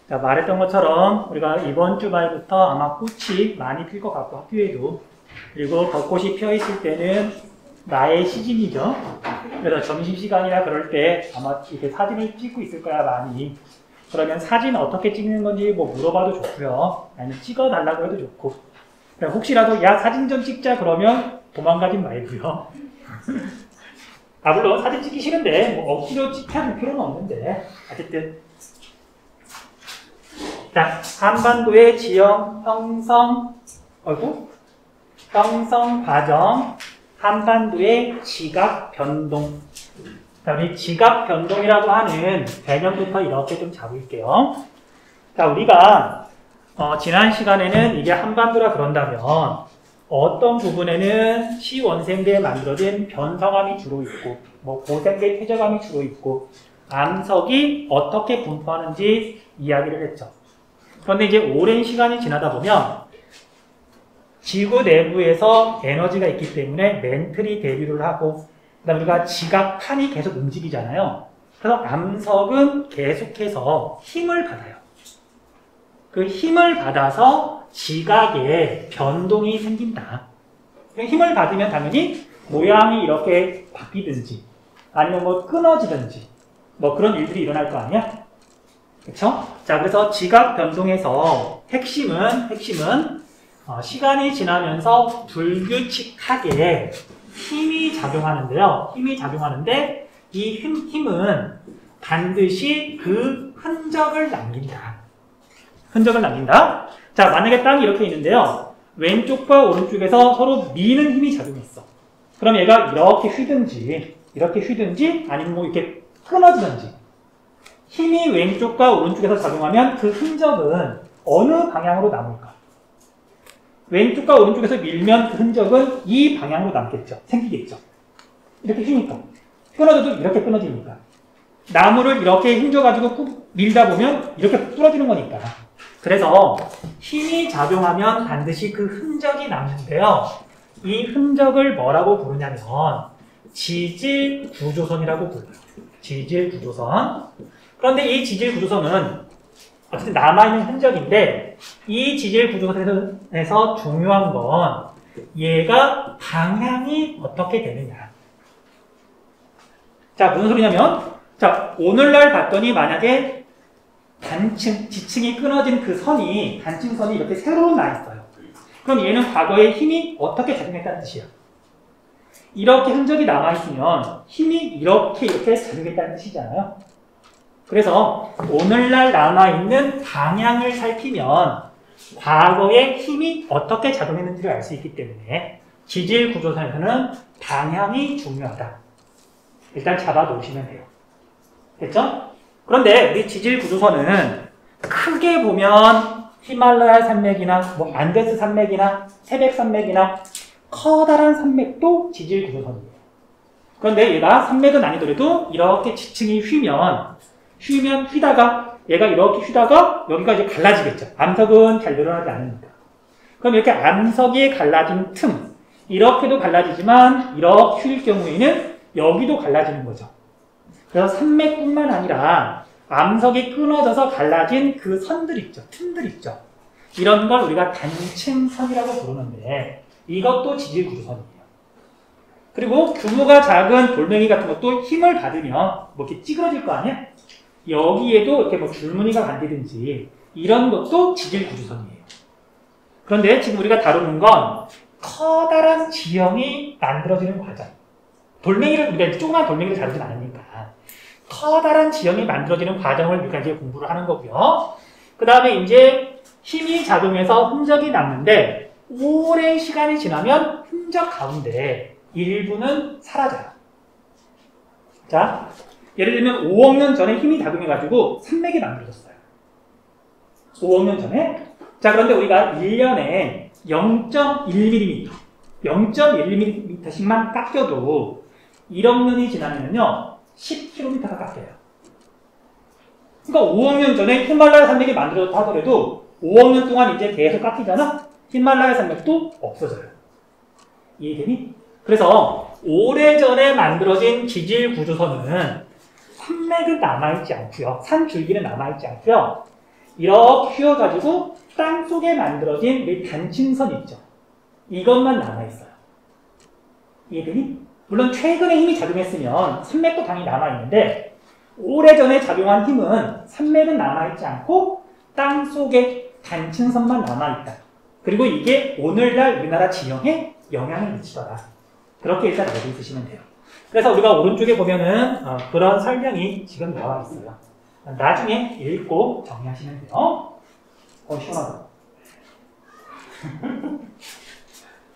자, 말했던 것처럼 우리가 이번 주 말부터 아마 꽃이 많이 필 것 같고 학교에도, 그리고 벚꽃이 펴 있을 때는 나의 시즌이죠. 그래서 점심시간이나 그럴 때 아마 이렇게 사진을 찍고 있을 거야 많이. 그러면 사진 어떻게 찍는 건지 뭐 물어봐도 좋고요. 아니면 찍어달라고 해도 좋고. 혹시라도 야 사진 좀 찍자 그러면 도망가진 말고요. 아 물론 사진 찍기 싫은데 뭐 억지로 찍혀줄 필요는 없는데 어쨌든. 자, 한반도의 지형 형성 과정, 한반도의 지각 변동. 자, 우리 지각 변동이라고 하는 개념부터 이렇게 좀 잡을게요. 자, 우리가 지난 시간에는 이게 한반도라 그런다면 어떤 부분에는 시원생대에 만들어진 변성암이 주로 있고, 뭐 고생대 퇴적암이 주로 있고, 암석이 어떻게 분포하는지 이야기를 했죠. 그런데 이제 오랜 시간이 지나다 보면 지구 내부에서 에너지가 있기 때문에 멘틀이 대류를 하고, 그다음에 우리가 지각판이 계속 움직이잖아요. 그래서 암석은 계속해서 힘을 받아요. 그 힘을 받아서 지각에 변동이 생긴다. 힘을 받으면 당연히 모양이 이렇게 바뀌든지 아니면 뭐 끊어지든지 뭐 그런 일들이 일어날 거 아니야? 그쵸? 자, 그래서 지각 변동에서 핵심은 시간이 지나면서 불규칙하게 힘이 작용하는데요. 힘이 작용하는데 이 힘은 반드시 그 흔적을 남긴다. 흔적을 남긴다. 자, 만약에 땅이 이렇게 있는데요. 왼쪽과 오른쪽에서 서로 미는 힘이 작용했어. 그럼 얘가 이렇게 휘든지 아니면 뭐 이렇게 끊어지든지 힘이 왼쪽과 오른쪽에서 작용하면 그 흔적은 어느 방향으로 남을까? 왼쪽과 오른쪽에서 밀면 그 흔적은 이 방향으로 남겠죠. 생기겠죠. 이렇게 휘니까. 끊어져도 이렇게 끊어지니까. 나무를 이렇게 힘줘가지고 꾹 밀다 보면 이렇게 부러지는 거니까. 그래서 힘이 작용하면 반드시 그 흔적이 남는데요. 이 흔적을 뭐라고 부르냐면 지질구조선이라고 불러요. 지질구조선. 그런데 이 지질구조선은 어쨌든 남아있는 흔적인데 이 지질구조선에서 중요한 건 얘가 방향이 어떻게 되느냐. 자, 무슨 소리냐면 자, 오늘날 봤더니 만약에 지층이 끊어진 그 선이, 단층선이 이렇게 세로로 나 있어요. 그럼 얘는 과거에 힘이 어떻게 작용했다는 뜻이야. 이렇게 흔적이 남아있으면 힘이 이렇게 작용했다는 뜻이잖아요. 그래서 오늘날 남아있는 방향을 살피면 과거에 힘이 어떻게 작용했는지를 알 수 있기 때문에 지질구조선에서는 방향이 중요하다. 일단 잡아 놓으시면 돼요. 됐죠? 그런데 우리 지질구조선은 크게 보면 히말라야 산맥이나 뭐 안데스 산맥이나 태백 산맥이나 커다란 산맥도 지질구조선이에요. 그런데 얘가 산맥은 아니더라도 이렇게 지층이 휘다가 얘가 이렇게 휘다가 여기가 이제 갈라지겠죠. 암석은 잘 늘어나지 않으니까. 그럼 이렇게 암석이 갈라진 틈, 이렇게도 갈라지지만 이렇게 휠 경우에는 여기도 갈라지는 거죠. 그래서 산맥뿐만 아니라 암석이 끊어져서 갈라진 그 선들 있죠. 틈들 있죠. 이런 걸 우리가 단층선이라고 부르는데 이것도 지질구조선이에요. 그리고 규모가 작은 돌멩이 같은 것도 힘을 받으면 뭐 이렇게 찌그러질 거 아니야? 여기에도 이렇게 뭐 줄무늬가 반디든지 이런 것도 지질구조선이에요. 그런데 지금 우리가 다루는 건 커다란 지형이 만들어지는 과정. 우리가 조그만 돌멩이를 다루진 않으니까 커다란 지형이 만들어지는 과정을 우리가 이제 공부를 하는 거고요. 그 다음에 이제 힘이 작용해서 흔적이 남는데 오랜 시간이 지나면 흔적 가운데 일부는 사라져요. 자, 예를 들면 5억 년 전에 힘이 작용해가지고 산맥이 만들어졌어요. 5억 년 전에. 자, 그런데 우리가 1년에 0.1mm, 0.1mm씩만 깎여도 1억 년이 지나면요 10km가 깎여요. 그러니까 5억 년 전에 히말라야 산맥이 만들어졌다 하더라도 5억 년 동안 이제 계속 깎이잖아? 히말라야 산맥도 없어져요. 이해되니? 그래서 오래전에 만들어진 지질구조선은 산맥은 남아있지 않고요. 산줄기는 남아있지 않고요. 이렇게 휘어가지고 땅 속에 만들어진 이 단층선 있죠. 이것만 남아있어요. 이해되니? 물론 최근에 힘이 작용했으면 산맥도 당연히 남아있는데 오래전에 작용한 힘은 산맥은 남아있지 않고 땅 속에 단층선만 남아있다. 그리고 이게 오늘날 우리나라 지형에 영향을 미치더라. 그렇게 일단 알고 있으시면 돼요. 그래서 우리가 오른쪽에 보면은 그런 설명이 지금 나와 있어요. 나중에 읽고 정리하시면 돼요. 시원하다.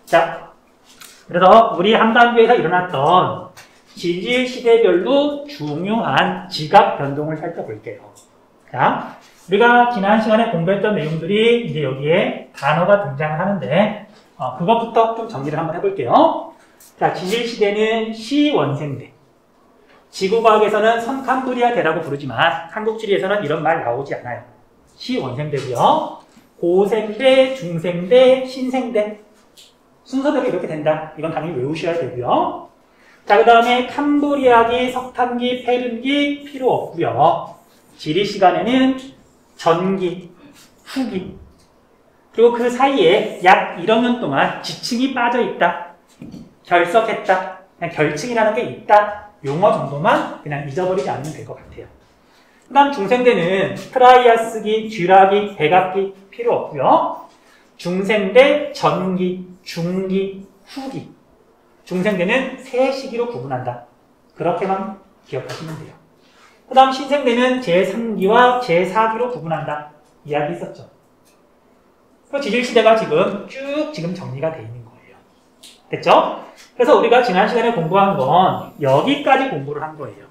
자, 그래서 우리 한반도에서 일어났던 지질 시대별로 중요한 지각 변동을 살펴볼게요. 자, 우리가 지난 시간에 공부했던 내용들이 이제 여기에 단어가 등장을 하는데 그것부터 좀 정리를 한번 해볼게요. 자, 지질 시대는 시원생대. 지구과학에서는 선캄브리아대라고 부르지만 한국지리에서는 이런 말 나오지 않아요. 시원생대고요. 고생대, 중생대, 신생대. 순서대로 이렇게 된다. 이건 당연히 외우셔야 되고요. 자, 그 다음에 캄브리아기, 석탄기, 페른기 필요 없고요. 지리 시간에는 전기, 후기. 그리고 그 사이에 약 1억 년 동안 지층이 빠져 있다. 결석했다. 그냥 결층이라는 게 있다. 용어 정도만 그냥 잊어버리지 않으면 될 것 같아요. 그 다음 중생대는 트라이아스기, 쥐라기, 백악기 필요 없고요. 중생대, 전기, 중기, 후기. 중생대는 세 시기로 구분한다. 그렇게만 기억하시면 돼요. 그 다음 신생대는 제3기와 제4기로 구분한다. 이야기 있었죠. 그 지질시대가 지금 정리가 되어 있는 거예요. 됐죠? 그래서 우리가 지난 시간에 공부한 건 여기까지 공부를 한 거예요.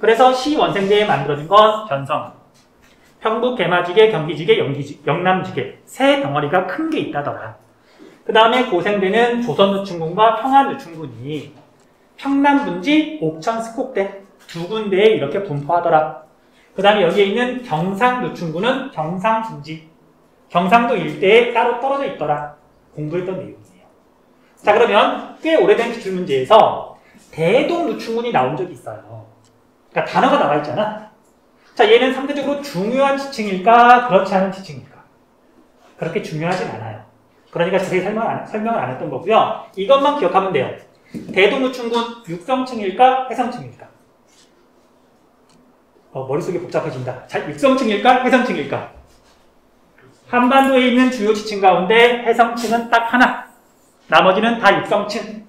그래서 시원생대에 만들어진 건 변성, 평북, 개마지계, 경기지계, 영남지계 세 덩어리가 큰 게 있다더라. 그 다음에 고생대는 조선누춘군과 평안누춘군이 평남분지, 옥천, 스콕대 두 군데에 이렇게 분포하더라. 그 다음에 여기에 있는 경상누춘군은 경상분지, 경상도 일대에 따로 떨어져 있더라. 공부했던 내용이에요. 자, 그러면 꽤 오래된 기출문제에서 대동누춘군이 나온 적이 있어요. 그러니까 단어가 나와 있잖아. 자, 얘는 상대적으로 중요한 지층일까? 그렇지 않은 지층일까? 그렇게 중요하진 않아요. 그러니까 자세히 설명을 안 했던 거고요. 이것만 기억하면 돼요. 대동누춘군 육성층일까? 해성층일까? 머릿속이 복잡해진다. 자, 육성층일까? 해성층일까? 한반도에 있는 주요 지층 가운데 해성층은 딱 하나. 나머지는 다 육성층.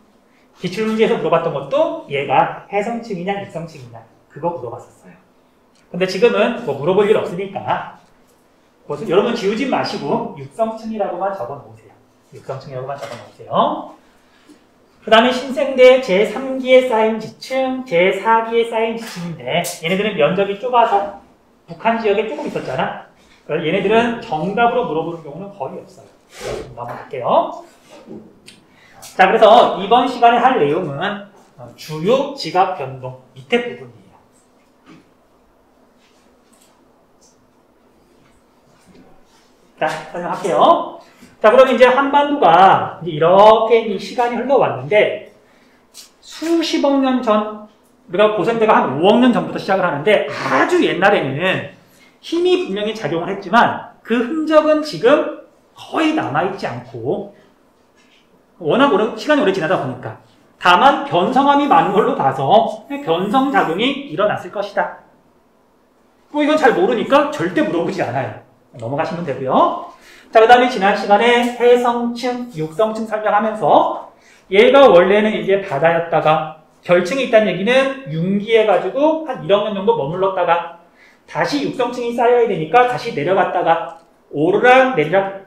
기출문제에서 물어봤던 것도 얘가 해성층이냐 육성층이냐 그거 물어봤었어요. 근데 지금은 뭐 물어볼 일 없으니까 여러분 지우지 마시고 육성층이라고만 적어놓으세요. 육성층이라고만 적어놓으세요. 그 다음에 신생대 제3기에 쌓인 지층, 제4기에 쌓인 지층인데 얘네들은 면적이 좁아서 북한 지역에 조금 있었잖아. 얘네들은 정답으로 물어보는 경우는 거의 없어요. 넘어갈게요. 자, 그래서 이번 시간에 할 내용은 주요 지각 변동 밑에 부분이에요. 자, 설명할게요. 자, 그럼 이제 한반도가 이렇게 시간이 흘러왔는데 수십억 년 전, 우리가 고생대가 한 5억 년 전부터 시작을 하는데 아주 옛날에는 힘이 분명히 작용을 했지만 그 흔적은 지금 거의 남아있지 않고 워낙 시간이 오래 지나다 보니까 다만 변성함이 많은 걸로 봐서 변성작용이 일어났을 것이다. 뭐 이건 잘 모르니까 절대 물어보지 않아요. 넘어가시면 되고요. 자, 그 다음에 지난 시간에 해성층, 육성층 설명하면서 얘가 원래는 이제 바다였다가 결층이 있다는 얘기는 융기해가지고 한 1억 년 정도 머물렀다가 다시 육성층이 쌓여야 되니까 다시 내려갔다가 오르락 내리락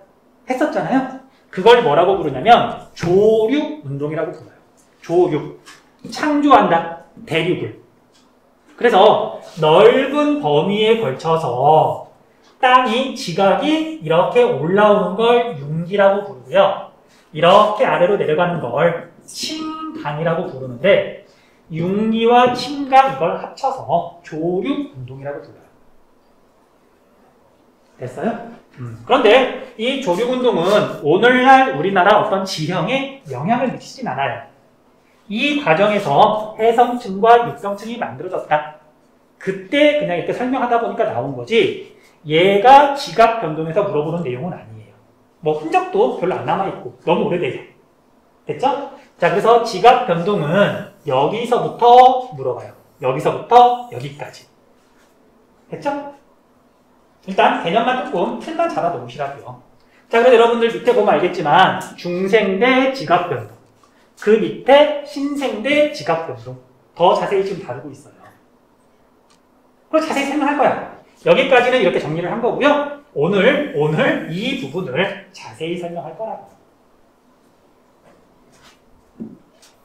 했었잖아요. 그걸 뭐라고 부르냐면 조륙 운동이라고 불러요. 조륙. 창조한다. 대륙을. 그래서 넓은 범위에 걸쳐서 땅이 지각이 이렇게 올라오는 걸 융기라고 부르고요. 이렇게 아래로 내려가는 걸 침강이라고 부르는데 융기와 침강 이걸 합쳐서 조륙 운동이라고 불러요. 됐어요? 그런데 이 조륙운동은 오늘날 우리나라 어떤 지형에 영향을 미치진 않아요. 이 과정에서 해성층과 육성층이 만들어졌다. 그때 그냥 이렇게 설명하다 보니까 나온 거지 얘가 지각 변동에서 물어보는 내용은 아니에요. 뭐 흔적도 별로 안 남아있고 너무 오래돼요. 됐죠? 자, 그래서 지각 변동은 여기서부터 물어봐요. 여기서부터 여기까지. 됐죠? 일단 개념만 조금 틀만 잡아 놓으시라고요. 자, 그래서 여러분들 밑에 보면 알겠지만 중생대 지각 변동, 그 밑에 신생대 지각 변동 더 자세히 지금 다루고 있어요. 그걸 자세히 설명할 거야. 여기까지는 이렇게 정리를 한 거고요. 오늘 이 부분을 자세히 설명할 거라고.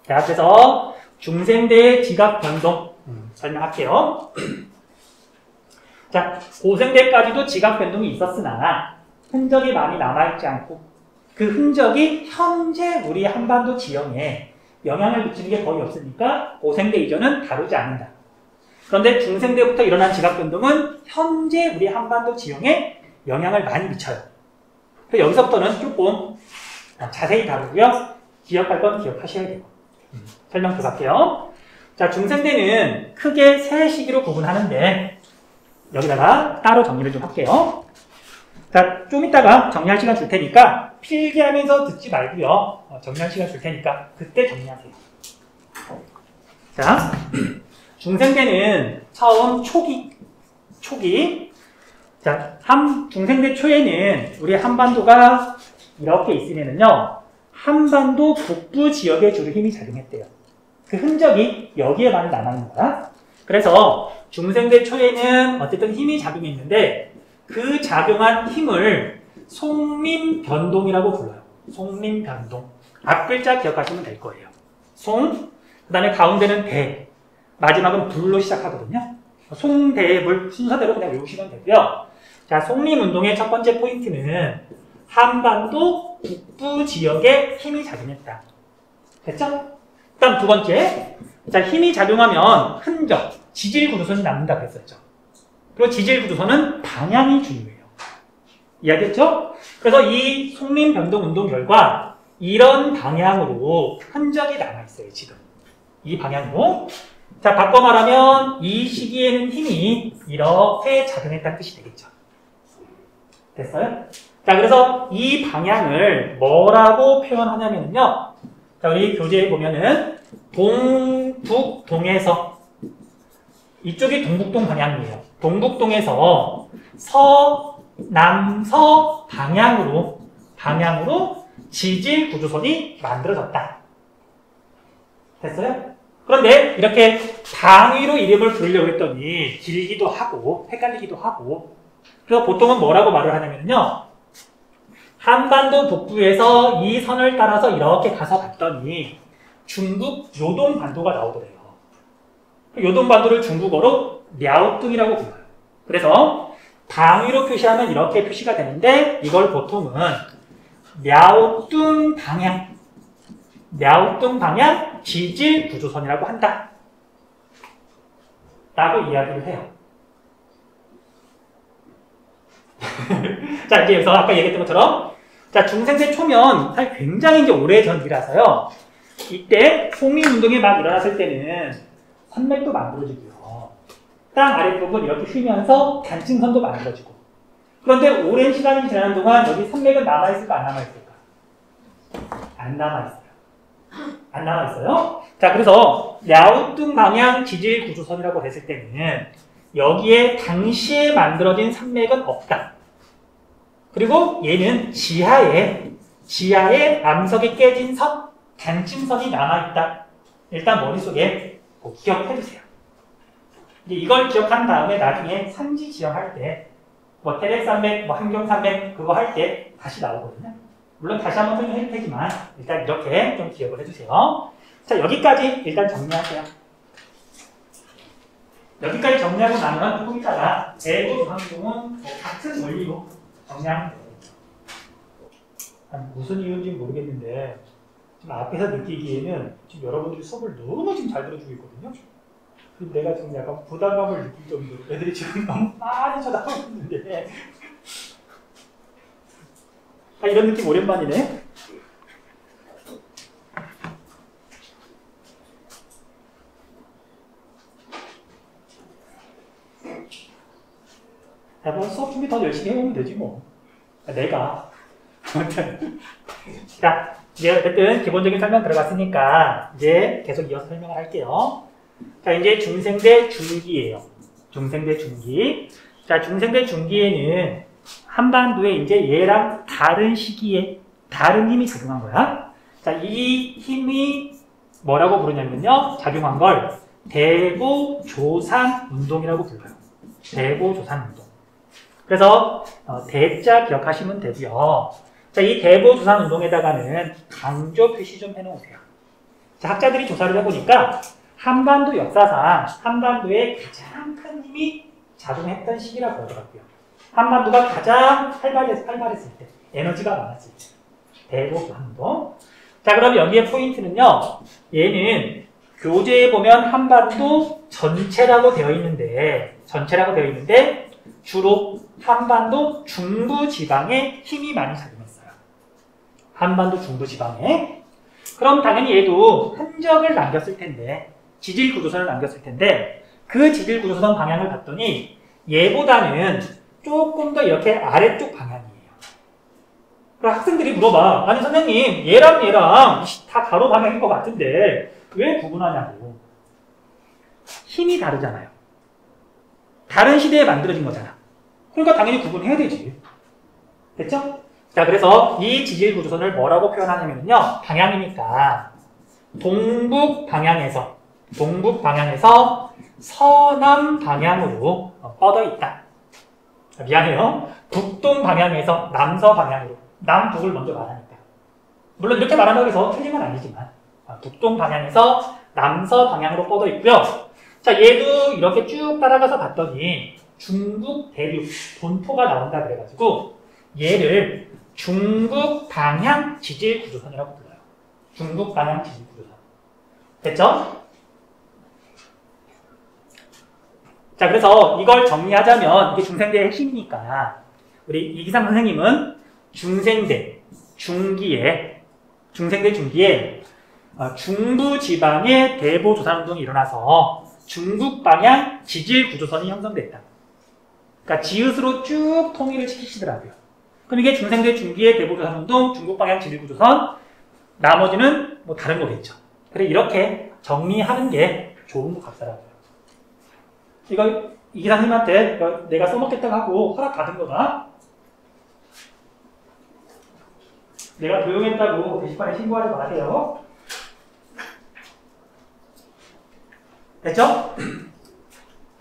자, 그래서 중생대의 지각 변동 설명할게요. 자, 고생대까지도 지각 변동이 있었으나 흔적이 많이 남아있지 않고 그 흔적이 현재 우리 한반도 지형에 영향을 미치는 게 거의 없으니까 고생대 이전은 다루지 않는다. 그런데 중생대부터 일어난 지각 변동은 현재 우리 한반도 지형에 영향을 많이 미쳐요. 그래서 여기서부터는 조금 자세히 다루고요. 기억할 건 기억하셔야 돼요. 설명 들어갈게요. 자, 중생대는 크게 세 시기로 구분하는데 여기다가 따로 정리를 좀 할게요. 자, 좀 이따가 정리할 시간 줄 테니까 필기하면서 듣지 말고요. 정리할 시간 줄 테니까 그때 정리하세요. 자, 중생대는 처음 초기. 자, 중생대 초에는 우리 한반도가 이렇게 있으면은요, 한반도 북부 지역에 주로 힘이 작용했대요. 그 흔적이 여기에 많이 남아있는 거야. 그래서 중생대 초에는 어쨌든 힘이 작용했는데 그 작용한 힘을 송림변동이라고 불러요. 송림변동. 앞글자 기억하시면 될 거예요. 송, 그 다음에 가운데는 대, 마지막은 불로 시작하거든요. 송대불 순서대로 그냥 외우시면 되고요. 자, 송림운동의 첫 번째 포인트는 한반도 북부 지역에 힘이 작용했다. 됐죠? 그다음 두 번째, 자, 힘이 작용하면 흔적, 지질 구조선이 남는다고 했었죠. 그리고 지질 구조선은 방향이 중요해요. 이해됐죠? 그래서 이 송림 변동 운동 결과 이런 방향으로 흔적이 남아있어요, 지금. 이 방향으로. 자, 바꿔 말하면 이 시기에는 힘이 이렇게 작용했다는 뜻이 되겠죠. 됐어요? 자, 그래서 이 방향을 뭐라고 표현하냐면요. 자, 우리 교재에 보면은 동북동에서 이쪽이 동북동 방향이에요. 동북동에서 서남서 방향으로 지질 구조선이 만들어졌다. 됐어요? 그런데 이렇게 방위로 이름을 부르려고 했더니 길기도 하고 헷갈리기도 하고 그래서 보통은 뭐라고 말을 하냐면요. 한반도 북부에서 이 선을 따라서 이렇게 가서 봤더니 중국 요동반도가 나오더래요. 요동반도를 중국어로 랴오뚱이라고 불러요. 그래서 방위로 표시하면 이렇게 표시가 되는데 이걸 보통은 랴오뚱 방향 지질 구조선이라고 한다. 라고 이야기를 해요. 자, 이제 여기서 아까 얘기했던 것처럼 자, 중생대 초면 사실 굉장히 이제 오래전 일이라서요. 이때 송림운동이 막 일어났을 때는 산맥도 만들어지고요. 땅 아랫부분 이렇게 휘면서 단층선도 만들어지고. 그런데 오랜 시간이 지나는 동안 여기 산맥은 남아있을까 안 남아있을까? 안 남아있어요. 안 남아있어요. 자, 그래서 랴오뚱 방향 지질 구조선이라고 했을 때는 여기에 당시에 만들어진 산맥은 없다. 그리고 얘는 지하에 암석이 깨진 선, 단층선이 남아있다. 일단 머릿속에 꼭 기억해주세요. 이제 이걸 기억한 다음에 나중에 산지 지형할 때, 뭐 태백산맥, 뭐 한경산맥 그거 할 때 다시 나오거든요. 물론 다시 한번 설명해도 되지만 일단 이렇게 좀 기억을 해주세요. 자, 여기까지 일단 정리하세요. 여기까지 정리하고 나면 조금 있다가 대구 중앙동은 같은 원리로 정리하면 돼요. 무슨 이유인지 모르겠는데 지금 앞에서 느끼기에는 지금 여러분들이 수업을 너무 지금 잘 들어주고 있거든요. 그리고 내가 지금 약간 부담감을 느낄 정도로 애들이 지금 너무 많이 쳐다보고 있는데 이런 느낌 오랜만이네. 자, 수업 준비 더 열심히 해보면 되지 뭐. 내가. 아무튼. 자, 이제 어쨌든 기본적인 설명 들어갔으니까 이제 계속 이어서 설명을 할게요. 자, 이제 중생대 중기예요. 중생대 중기. 자, 중생대 중기에는 한반도에 이제 얘랑 다른 시기에 다른 힘이 작용한 거야. 자, 이 힘이 뭐라고 부르냐면요. 작용한 걸 대보조산 운동이라고 불러요. 대보조산 운동. 그래서 대자 기억하시면 되고요. 자, 이 대보조산 운동에다가는 강조 표시 좀 해놓으세요. 자, 학자들이 조사를 해보니까 한반도 역사상 한반도에 가장 큰 힘이 작용했던 시기라고 그러더라고요. 한반도가 가장 활발했을 때, 에너지가 많았을 때. 대보조산 운동. 자, 그럼 여기에 포인트는요. 얘는 교재에 보면 한반도 전체라고 되어 있는데 주로 한반도 중부지방에 힘이 많이 작용했어요. 한반도 중부지방에. 그럼 당연히 얘도 흔적을 남겼을 텐데, 지질구조선을 남겼을 텐데, 그 지질구조선 방향을 봤더니 얘보다는 조금 더 이렇게 아래쪽 방향이에요. 그럼 학생들이 물어봐. 아니 선생님, 얘랑 다 가로 방향인 것 같은데 왜 구분하냐고. 힘이 다르잖아요. 다른 시대에 만들어진 거잖아. 그러니까 당연히 구분해야 되지. 됐죠? 자, 그래서 이 지질구조선을 뭐라고 표현하냐면요. 방향이니까 동북 방향에서 서남 방향으로 뻗어 있다. 미안해요. 북동 방향에서 남서 방향으로. 남북을 먼저 말하니까. 물론 이렇게 말한다고 해서 틀린 건 아니지만 북동 방향에서 남서 방향으로 뻗어 있고요. 자, 얘도 이렇게 쭉 따라가서 봤더니 중국 대륙 본토가 나온다 그래가지고 얘를 중국 방향 지질 구조선이라고 불러요. 중국 방향 지질 구조선. 됐죠? 자, 그래서 이걸 정리하자면 이게 중생대의 핵심이니까 우리 이기상 선생님은 중생대 중기에 중부지방에 대보조산운동이 일어나서 중국 방향 지질구조선이 형성됐다. 그러니까 지읒으로 쭉 통일을 시키시더라고요. 그럼 이게 중생대 중기의 대보조산운동, 중국 방향 지질구조선, 나머지는 뭐 다른 거겠죠. 그래, 이렇게 정리하는 게 좋은 것 같더라고요. 이거 이 기사님한테 내가 써먹겠다고 하고 허락 받은 거다. 내가 도용했다고 게시판에 신고하지 마세요. 됐죠?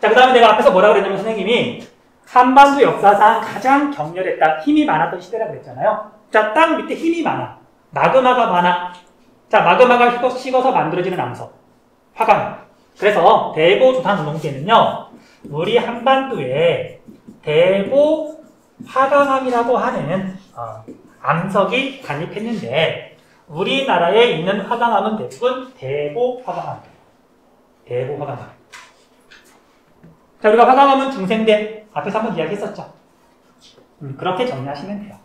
자, 그 다음에 내가 앞에서 뭐라고 그랬냐면 선생님이 한반도 역사상 가장 격렬했다, 힘이 많았던 시대라고 그랬잖아요. 자, 땅 밑에 힘이 많아. 마그마가 많아. 자, 마그마가 식어서 만들어지는 암석. 화강. 그래서 대보조산 운동 때는요, 우리 한반도에 대보 화강암이라고 하는 암석이 관입했는데 우리나라에 있는 화강암은 대부분 대보 화강암이에요. 대보 화강암. 자, 우리가 화강암은 중생대 앞에서 한번 이야기했었죠. 그렇게 정리하시면 돼요.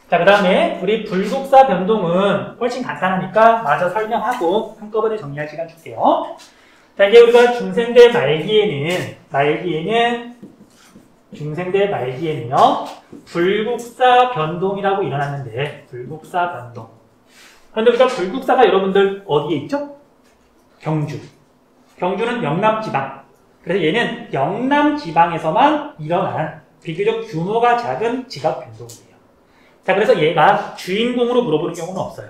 자, 그 다음에 우리 불국사 변동은 훨씬 간단하니까 마저 설명하고 한꺼번에 정리할 시간 줄게요. 자, 이제 우리가 중생대 말기에는요, 불국사 변동이라고 일어났는데, 불국사 변동. 그런데 우리가 불국사가 여러분들 어디에 있죠? 경주. 경주는 영남지방. 그래서 얘는 영남지방에서만 일어난 비교적 규모가 작은 지각 변동이에요. 자, 그래서 얘가 주인공으로 물어보는 경우는 없어요.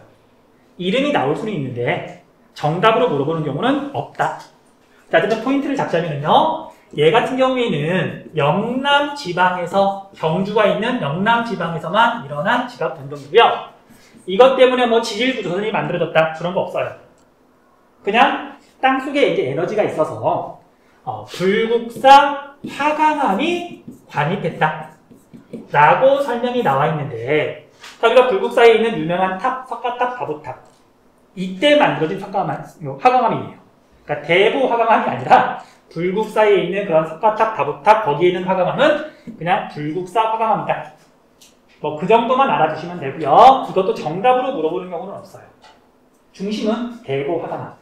이름이 나올 수는 있는데 정답으로 물어보는 경우는 없다. 자, 어쨌든 포인트를 잡자면요, 얘 같은 경우에는 영남지방에서, 경주가 있는 영남지방에서만 일어난 지각 변동이고요. 이것 때문에 뭐 지질구조선이 만들어졌다, 그런 거 없어요. 그냥 땅속에 이제 에너지가 있어서 불국사 화강암이 관입했다 라고 설명이 나와 있는데, 자, 우리가 불국사에 있는 유명한 탑, 석가탑, 바보탑, 이때 만들어진 화강암이에요. 그러니까 대보 화강암이 아니라 불국사에 있는 그런 석가탑, 바보탑, 거기에 있는 화강암은 그냥 불국사 화강암이다. 뭐 그 정도만 알아주시면 되고요. 이것도 정답으로 물어보는 경우는 없어요. 중심은 대보 화강암.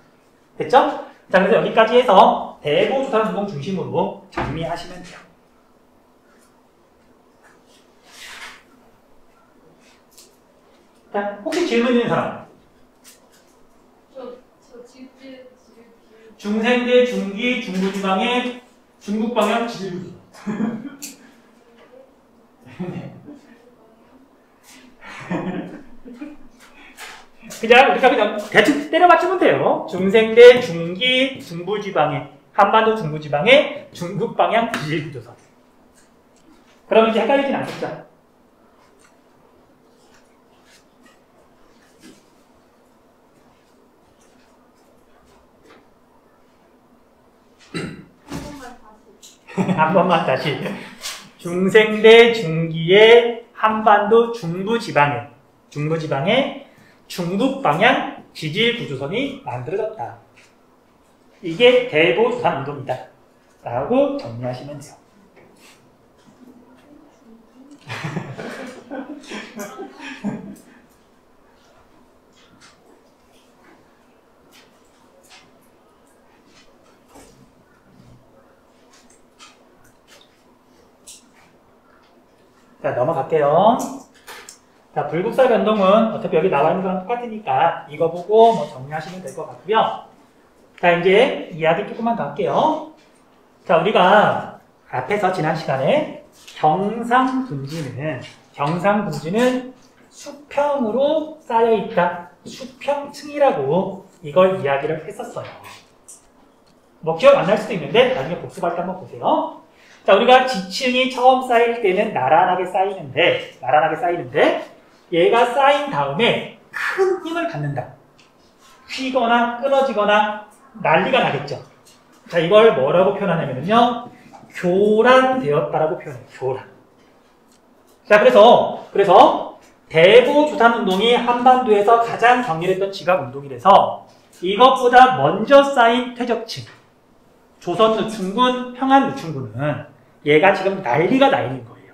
됐죠? 자, 그래서 여기까지 해서 대보조산운동 중심으로 정리하시면 돼요. 자, 혹시 질문 있는 사람? 중생대, 중기, 중부지방의 중북방향 지질구조. 그냥 대충 때려 맞추면 돼요. 중생대, 중기, 중부지방의 한반도 중부지방의 중북방향 지질구조선. 그러면 이제 헷갈리진 않겠죠? 한 번만 다시. 중생대 중기의 한반도 중부지방에 중북방향 지질구조선이 만들어졌다. 이게 대보조산운동이다 라고 정리하시면 돼요. 자, 넘어갈게요. 자, 불국사 변동은 어차피 여기 나와 있는 거랑 똑같으니까 이거 보고 뭐 정리하시면 될 것 같고요. 자, 이제 이야기 조금만 더 할게요. 자, 우리가 앞에서 지난 시간에 경상분지는 수평으로 쌓여있다. 수평층이라고 이걸 이야기를 했었어요. 뭐 기억 안 날 수도 있는데 나중에 복습할 때 한번 보세요. 자, 우리가 지층이 처음 쌓일 때는 나란하게 쌓이는데 얘가 쌓인 다음에 큰 힘을 갖는다. 휘거나 끊어지거나 난리가 나겠죠. 자, 이걸 뭐라고 표현하냐면요, 교란되었다라고 표현해요. 교란. 자, 그래서 대보조산운동이 한반도에서 가장 격렬했던 지각운동이라서 이것보다 먼저 쌓인 퇴적층, 조선노충군, 평안노충군은 얘가 지금 난리가 나 있는 거예요.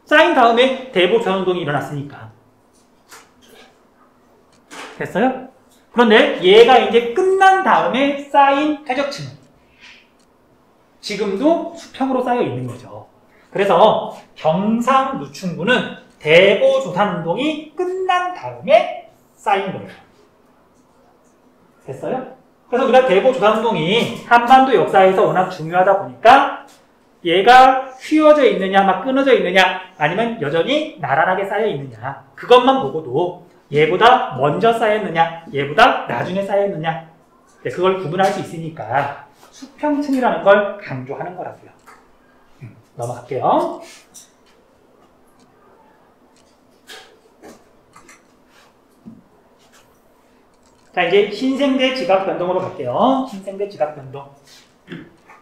쌓인 다음에 대보조산운동이 일어났으니까. 됐어요? 그런데 얘가 이제 끝난 다음에 쌓인 퇴적층은 지금도 수평으로 쌓여 있는 거죠. 그래서 경상노충군은 대보조산운동이 끝난 다음에 쌓인 거예요. 됐어요? 그래서 우리가 대보조산운동이 한반도 역사에서 워낙 중요하다 보니까 얘가 휘어져 있느냐, 막 끊어져 있느냐, 아니면 여전히 나란하게 쌓여 있느냐, 그것만 보고도 얘보다 먼저 쌓였느냐, 얘보다 나중에 쌓였느냐, 그걸 구분할 수 있으니까 수평층이라는 걸 강조하는 거라고요. 넘어갈게요. 자, 이제 신생대 지각변동으로 갈게요. 신생대 지각변동.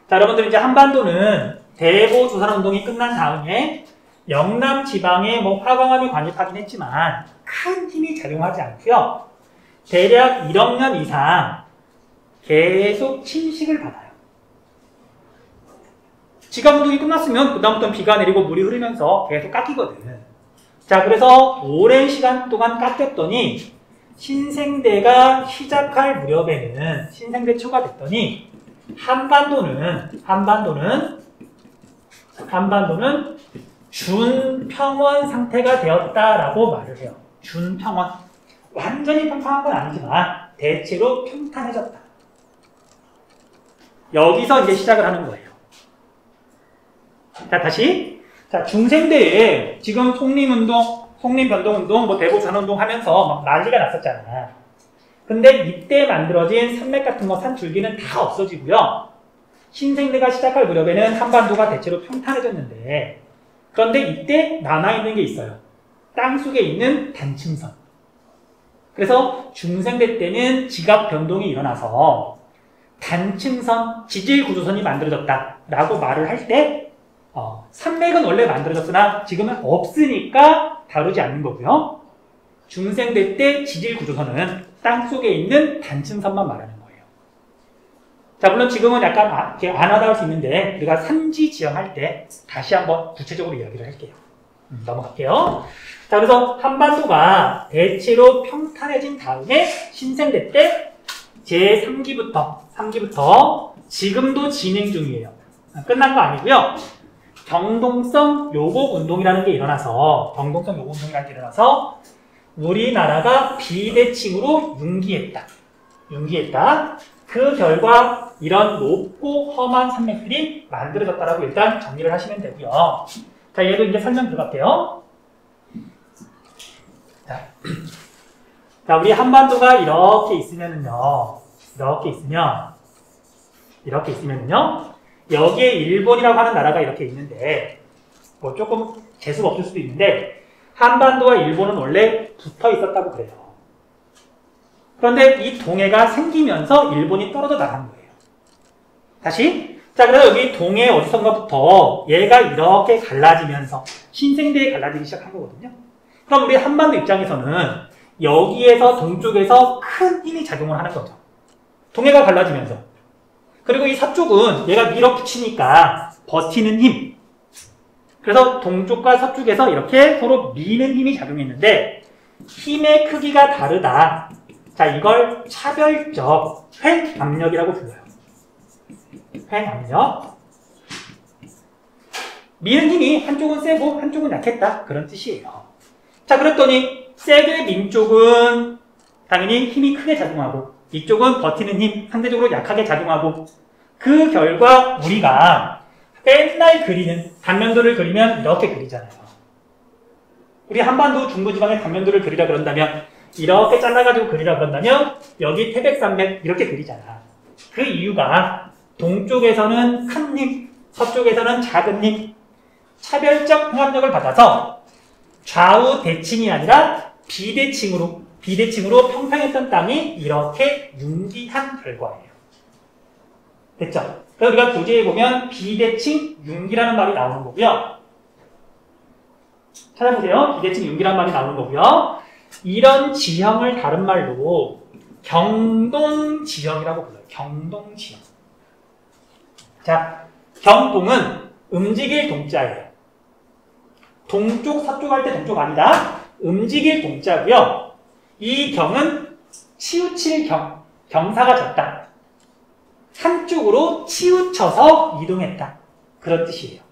자, 여러분들 이제 한반도는 대보조산운동이 끝난 다음에 영남 지방에 뭐 화강암이 관입하긴 했지만 큰 힘이 작용하지 않고요. 대략 1억 년 이상 계속 침식을 받아요. 지각운동이 끝났으면 그 다음부터는 비가 내리고 물이 흐르면서 계속 깎이거든. 자, 그래서 오랜 시간 동안 깎였더니 신생대가 시작할 무렵에는 신생대 초가 됐더니 한반도는 준평원 상태가 되었다라고 말을 해요. 준평원. 완전히 평평한 건 아니지만 대체로 평탄해졌다. 여기서 이제 시작을 하는 거예요. 자, 다시. 자, 중생대에 지금 송림변동운동, 뭐 대보조산운동 하면서 막 난리가 났었잖아. 근데 이때 만들어진 산맥 같은 거, 산줄기는 다 없어지고요. 신생대가 시작할 무렵에는 한반도가 대체로 평탄해졌는데, 그런데 이때 남아있는 게 있어요. 땅속에 있는 단층선. 그래서 중생대 때는 지각 변동이 일어나서 단층선, 지질구조선이 만들어졌다라고 말을 할 때, 산맥은 원래 만들어졌으나 지금은 없으니까 다루지 않는 거고요. 중생대 때 지질구조선은 땅속에 있는 단층선만 말하는 거예요. 자, 물론 지금은 약간 안 와닿을 수 있는데 우리가 산지 지형할 때 다시 한번 구체적으로 이야기를 할게요. 넘어갈게요. 자, 그래서 한반도가 대체로 평탄해진 다음에 신생대 때 제3기부터 3기부터 지금도 진행 중이에요. 끝난 거 아니고요. 경동성 요곡 운동이라는 게 일어나서 우리나라가 비대칭으로 융기했다. 그 결과 이런 높고 험한 산맥들이 만들어졌다라고 일단 정리를 하시면 되고요. 자, 얘도 이제 설명 들어갈게요. 자, 우리 한반도가 이렇게 있으면은요. 여기에 일본이라고 하는 나라가 이렇게 있는데 뭐 조금 재수가 없을 수도 있는데 한반도와 일본은 원래 붙어 있었다고 그래요. 그런데 이 동해가 생기면서 일본이 떨어져 나간 거예요. 다시. 자, 그래서 여기 동해 어디선가부터 얘가 이렇게 갈라지면서 신생대에 갈라지기 시작한 거거든요. 그럼 우리 한반도 입장에서는 여기에서 동쪽에서 큰 힘이 작용을 하는 거죠. 동해가 갈라지면서. 그리고 이 서쪽은 얘가 밀어붙이니까 버티는 힘. 그래서 동쪽과 서쪽에서 이렇게 서로 미는 힘이 작용했는데 힘의 크기가 다르다. 자, 이걸 차별적 횡압력이라고 불러요. 횡압력. 미는 힘이 한쪽은 세고 한쪽은 약했다. 그런 뜻이에요. 자, 그랬더니 세게 민 쪽은 당연히 힘이 크게 작용하고 이쪽은 버티는 힘, 상대적으로 약하게 작용하고 그 결과 우리가 맨날 그리는 단면도를 그리면 이렇게 그리잖아요. 우리 한반도 중부지방의 단면도를 그리라 그런다면 이렇게 잘라가지고 그리라 그런다면 여기 태백산맥 이렇게 그리잖아. 그 이유가 동쪽에서는 큰 힘, 서쪽에서는 작은 힘, 차별적 통합력을 받아서 좌우 대칭이 아니라 비대칭으로 평평했던 땅이 이렇게 융기한 결과예요. 됐죠? 그래서 우리가 교재에 보면 비대칭 융기라는 말이 나오는 거고요. 찾아보세요. 비대칭 융기라는 말이 나오는 거고요. 이런 지형을 다른 말로 경동지형이라고 불러요. 경동지형. 자, 경동은 움직일 동자예요. 동쪽, 서쪽 할 때 동쪽 아니다. 움직일 동자고요. 이 경은 치우칠 경, 경사가 졌다. 한쪽으로 치우쳐서 이동했다. 그런 뜻이에요.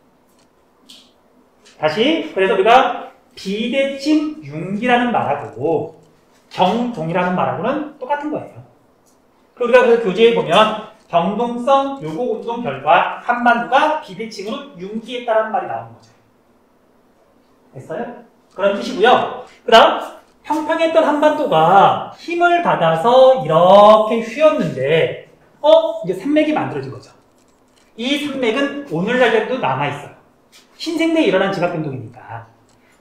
다시, 그래서 우리가 비대칭 융기라는 말하고 경동이라는 말하고는 똑같은 거예요. 그리고 우리가 그 교재에 보면 경동성 요곡운동 결과 한반도가 비대칭으로 융기했다는 말이 나오는 거죠. 됐어요? 그런 뜻이고요. 그 다음 평평했던 한반도가 힘을 받아서 이렇게 휘었는데 이제 산맥이 만들어진 거죠. 이 산맥은 오늘날에도 남아있어요. 신생대에 일어난 지각변동이니까.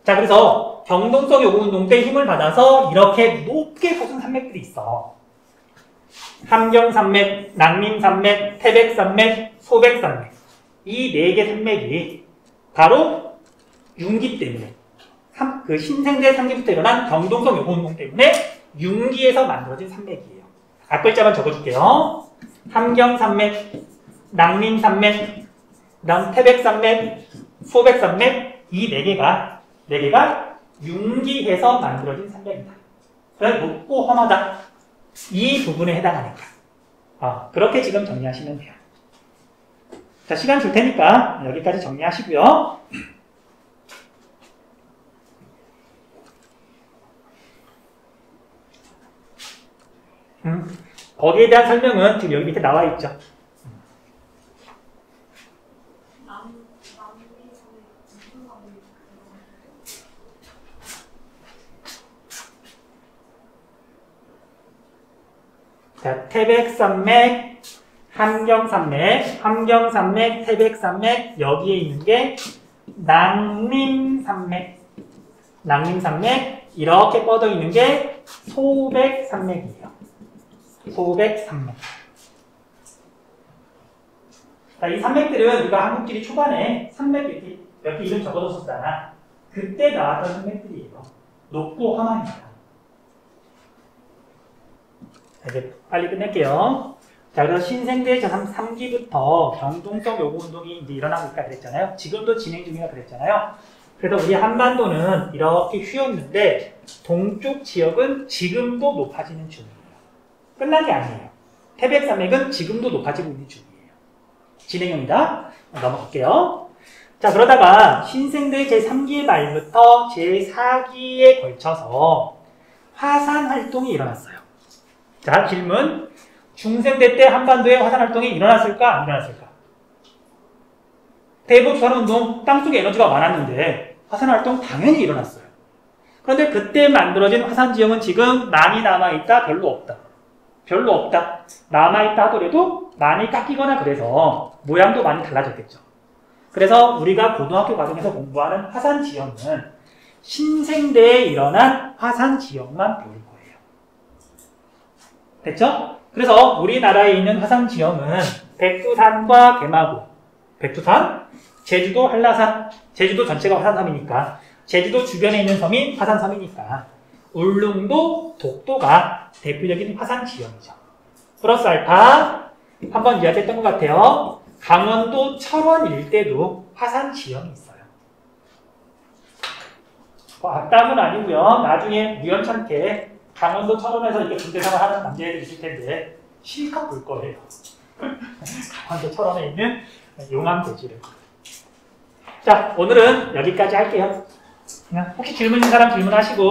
자, 그래서 경동성 요곡운동 때 힘을 받아서 이렇게 높게 솟은 산맥들이 있어. 함경산맥, 낭림산맥, 태백산맥, 소백산맥. 이 4개 산맥이 바로 융기 때문에 그 신생대 3기부터 일어난 경동성 요곡운동 때문에 융기에서 만들어진 산맥이에요. 앞글자만 적어줄게요. 함경산맥, 낭림산맥, 그다음 태백산맥, 소백산맥 이 4개가 융기해서 만들어진 산맥이다. 그래서 높고 험하다. 이 부분에 해당하니까. 그렇게 지금 정리하시면 돼요. 자, 시간 줄 테니까 여기까지 정리하시고요. 거기에 대한 설명은 지금 여기 밑에 나와 있죠. 자, 태백산맥, 함경산맥, 태백산맥, 여기에 있는 게 낭림산맥, 이렇게 뻗어 있는 게 소백산맥이에요. 소백산맥. 자, 이 산맥들은 우리가 한국지리 초반에 산맥 몇 개 이름 적어뒀었잖아. 그때 나왔던 산맥들이에요. 높고 험합니다. 자, 이제 빨리 끝낼게요. 자, 그래서 신생대 제3기부터 경동성 요곡운동이 이제 일어나고 있다 그랬잖아요. 지금도 진행 중이라 그랬잖아요. 그래서 우리 한반도는 이렇게 휘었는데 동쪽 지역은 지금도 높아지는 중이에요. 끝난 게 아니에요. 태백산맥은 지금도 높아지고 있는 중이에요. 진행형이다. 넘어갈게요. 자, 그러다가 신생대 제3기의 말부터 제4기에 걸쳐서 화산 활동이 일어났어요. 자, 질문. 중생대 때 한반도에 화산 활동이 일어났을까? 안 일어났을까? 대북 선운동, 땅속에 에너지가 많았는데 화산 활동 당연히 일어났어요. 그런데 그때 만들어진 화산 지형은 지금 많이 남아있다? 별로 없다? 별로 없다. 남아있다 하더라도 많이 깎이거나 그래서 모양도 많이 달라졌겠죠. 그래서 우리가 고등학교 과정에서 공부하는 화산 지형은 신생대에 일어난 화산 지형만 배울 거예요. 됐죠? 그래서 우리나라에 있는 화산 지형은 백두산과 개마고, 백두산, 제주도 한라산, 제주도 전체가 화산섬이니까 제주도 주변에 있는 섬이 화산섬이니까 울릉도, 독도가 대표적인 화산 지형이죠. 플러스 알파, 한번 이야기했던 것 같아요. 강원도 철원 일대도 화산 지형이 있어요. 악담은 아니고요. 나중에 우연찮게 강원도 철원에서 이게 군대생활 하는 남자애들 있을 텐데 실컷 볼 거예요. 강원도 철원에 있는 용암대지를. 자, 오늘은 여기까지 할게요. 혹시 질문 있는 사람 질문하시고